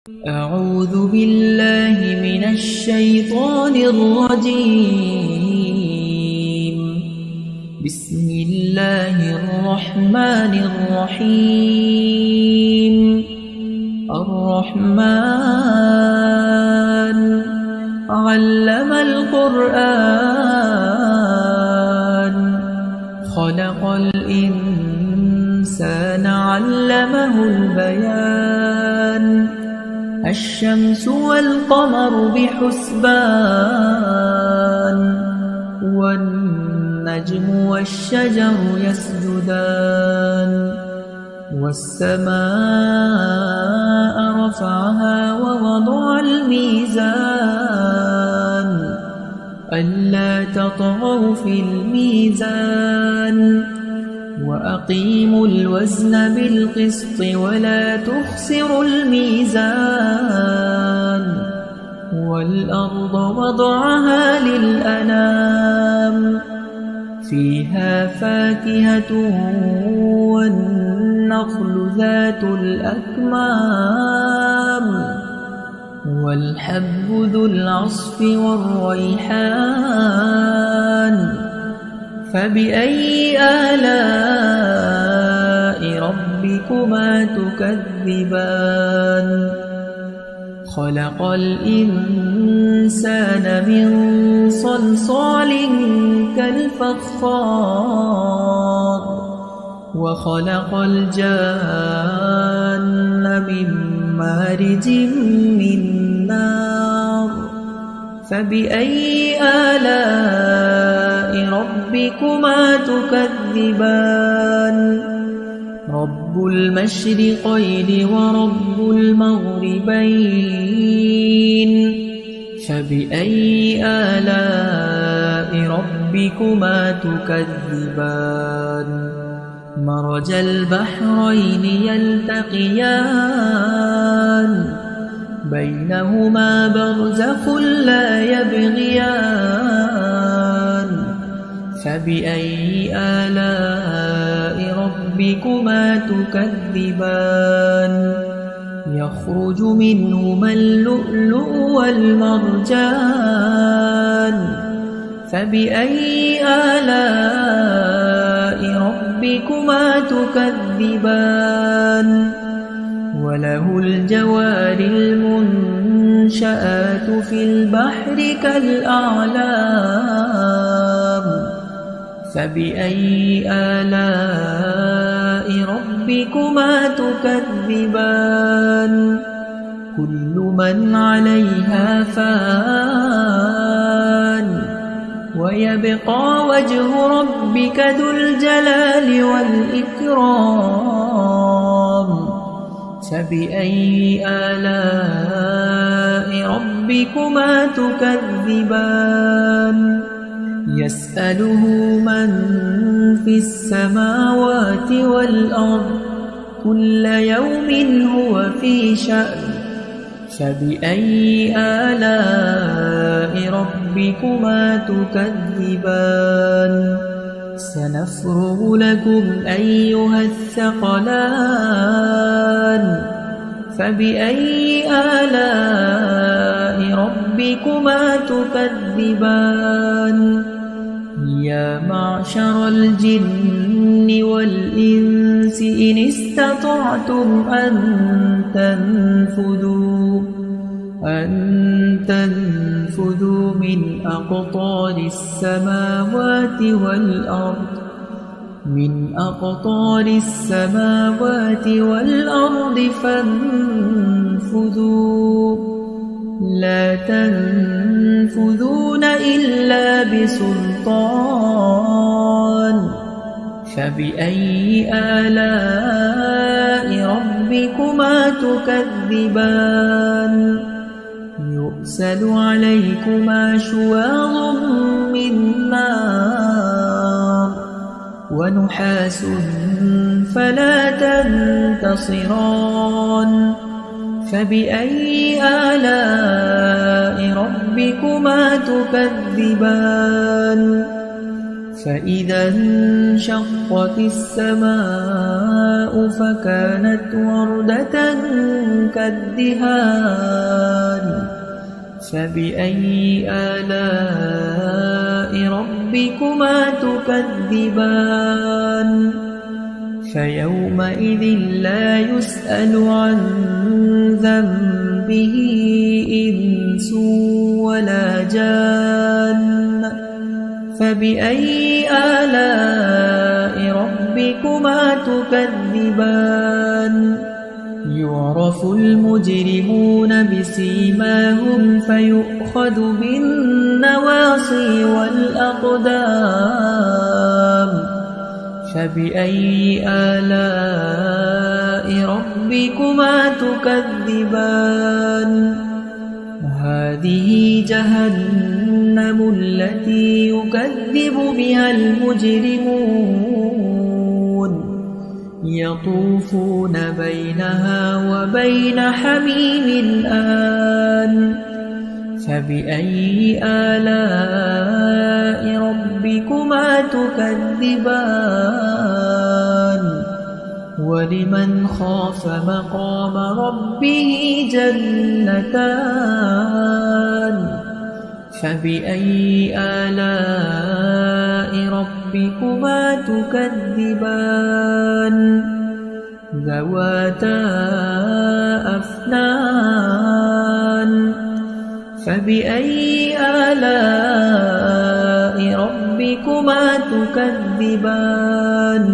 أعوذ بالله من الشيطان الرجيم. بسم الله الرحمن الرحيم. الرحمن علم القرآن خلق الإنسان علمه البيان الشمس والقمر بحسبان والنجم والشجر يسجدان والسماء رفعها ووضع الميزان ألا تطغوا في الميزان وأقيموا الوزن بالقسط ولا تخسروا الميزان والأرض وضعها للأنام فيها فاكهة والنخل ذات الأكمام والحب ذو العصف والريحان فبأي آلاء ربكما تكذبان خلق الإنسان من صلصال كالفخار وخلق الجان من مارج من نار فبأي آلاء ربكما تكذبان رب المشرقين ورب المغربين فبأي آلاء ربكما تكذبان مرج البحرين يلتقيان بينهما برزخ لا يبغيان فبأي آلاء ربكما تكذبان يخرج منهما اللؤلؤ والمرجان فبأي آلاء ربكما تكذبان وله الجوار المنشآت في البحر كالأعلام فبأي آلاء ربكما تكذبان كل من عليها فان ويبقى وجه ربك ذو الجلال والإكرام فبأي آلاء ربكما تكذبان يسأله من في السماوات والأرض كل يوم هو في شأن فبأي آلاء ربكما تكذبان سنفرغ لكم أيها الثقلان فبأي آلاء ربكما تكذبان يا معشر الجن والإنس إن استطعتم أن تنفذوا من أقطار السماوات والأرض فانفذوا لا تنفذون إلا بسلطان فبأي آلاء ربكما تكذبان يرسل عليكما شواظ من نار ونحاس فلا تنتصران فبأي آلاء ربكما تكذبان فإذا انشقت السماء فكانت وردة كالدهان فبأي آلاء ربكما تكذبان فيومئذ لا يسأل عن ذنبه إنس ولا جان فبأي آلاء ربكما تكذبان يعرف المجرمون بسيماهم فيؤخذ بالنواصي والأقدام فبأي آلاء ربكما تكذبان هذه جهنم التي يكذب بها المجرمون يطوفون بينها وبين حميم آن فبأي آلاء ربكما تكذبان ولمن خاف مقام ربه جنتان فبأي آلاء ربكما تكذبان ذواتا أفنان فبأي آلاء ربكما تكذبان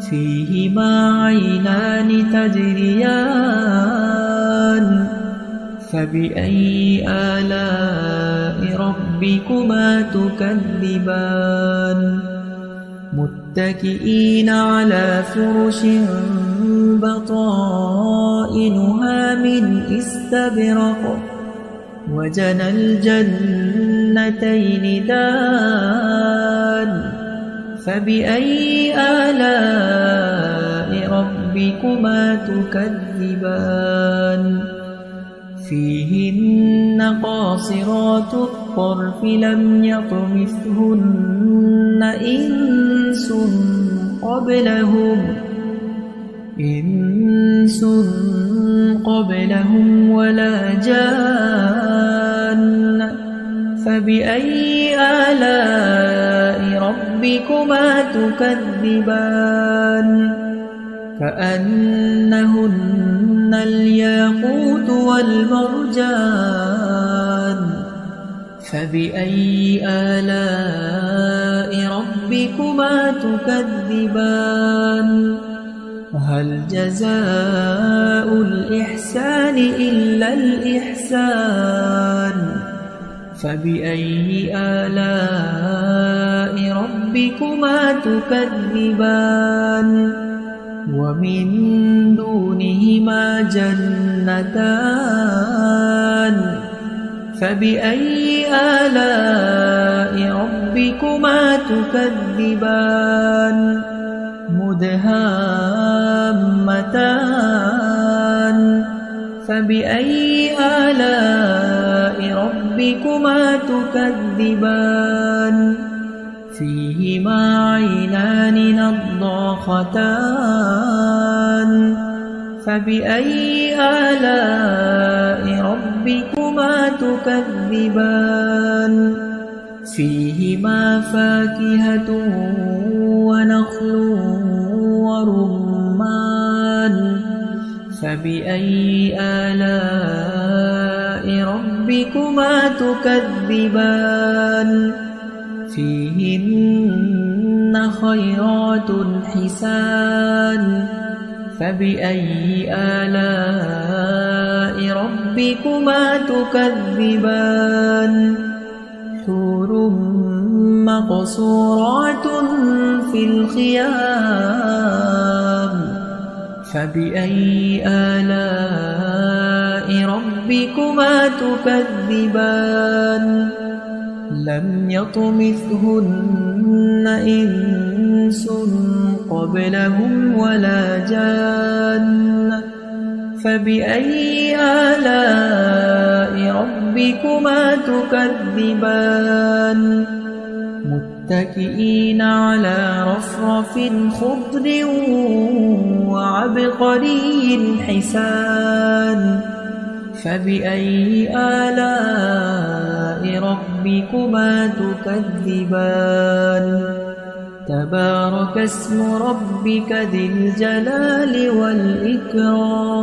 فيهما عينان تجريان فبأي آلاء ربكما تكذبان متكئين على فرش بطائنها من استبرق وجنى الجنتين دان فبأي آلاء ربكما تكذبان فيهن قاصرات الطرف لم يطمثهن إنس قبلهم ولا جان فبأي آلاء ربكما تكذبان كأنهن الياقوت والمرجان فبأي آلاء ربكما تكذبان هل جزاء الإحسان إلا الإحسان فبأي آلاء ربكما تكذبان ومن دونهما جنتان فبأي آلاء ربكما تكذبان مدهامتان فبأي آلاء ربكما تكذبان فيهما عينان نضاختان فبأي آلاء ربكما تكذبان فيهما فاكهة ونخل ورمان فبأي آلاء ربكما تكذبان فيهن خيرات حسان فبأي آلاء ربكما تكذبان حور مقصورات في الخيام فبأي آلاء ربكما تكذبان لم يطمثهن إنس قبلهم ولا جان فبأي آلاء ربكما تكذبان متكئين على رفرف خضر وعبقري حسان فبأي آلاء ربكما تكذبان تبارك اسم ربك ذي الجلال والإكرام